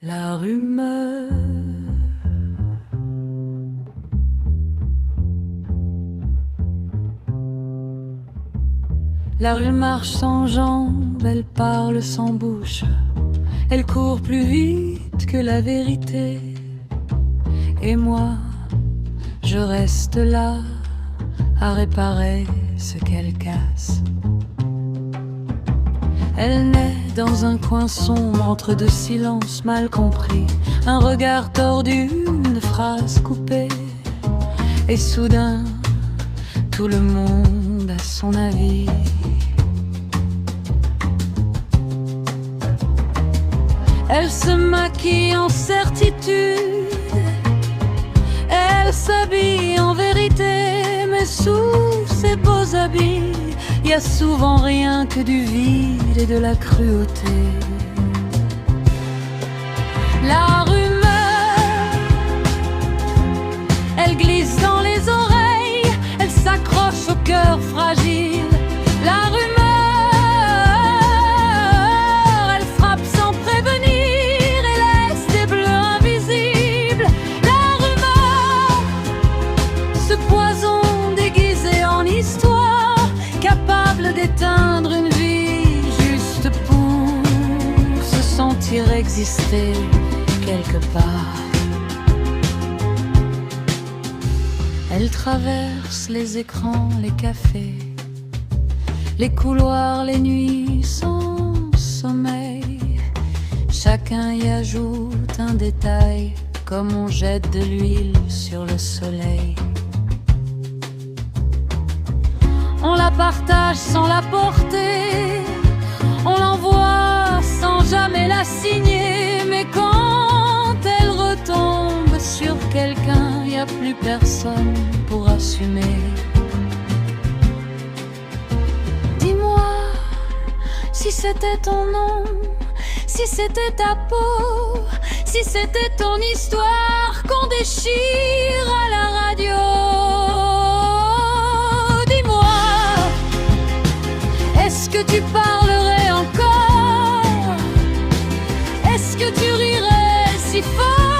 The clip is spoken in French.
La rumeur, la rue marche sans jambes, elle parle sans bouche, elle court plus vite que la vérité. Et moi, je reste là à réparer ce qu'elle casse. Elle naît dans un coin sombre entre deux silences mal compris, un regard tordu, une phrase coupée. Et soudain, tout le monde a son avis. Elle se maquille en certitude, elle s'habille en vérité, mais sous ses beaux habits, y a souvent rien que du vide et de la cruauté. La rumeur, elle glisse dans les oreilles, elle s'accroche au cœur fragile. La rumeur, elle frappe sans prévenir et laisse des bleus invisibles. La rumeur, ce poison déguisé en histoire, capable d'éteindre une vie juste pour se sentir exister quelque part. Elle traverse les écrans, les cafés, les couloirs, les nuits sans sommeil. Chacun y ajoute un détail, comme on jette de l'huile sur le soleil. On la partage sans la porter, on l'envoie sans jamais la signer. Mais quand elle retombe sur quelqu'un, y a plus personne pour assumer. Dis-moi si c'était ton nom, si c'était ta peau, si c'était ton histoire qu'on déchire à la radio. Est-ce que tu parlerais encore? Est-ce que tu rirais si fort?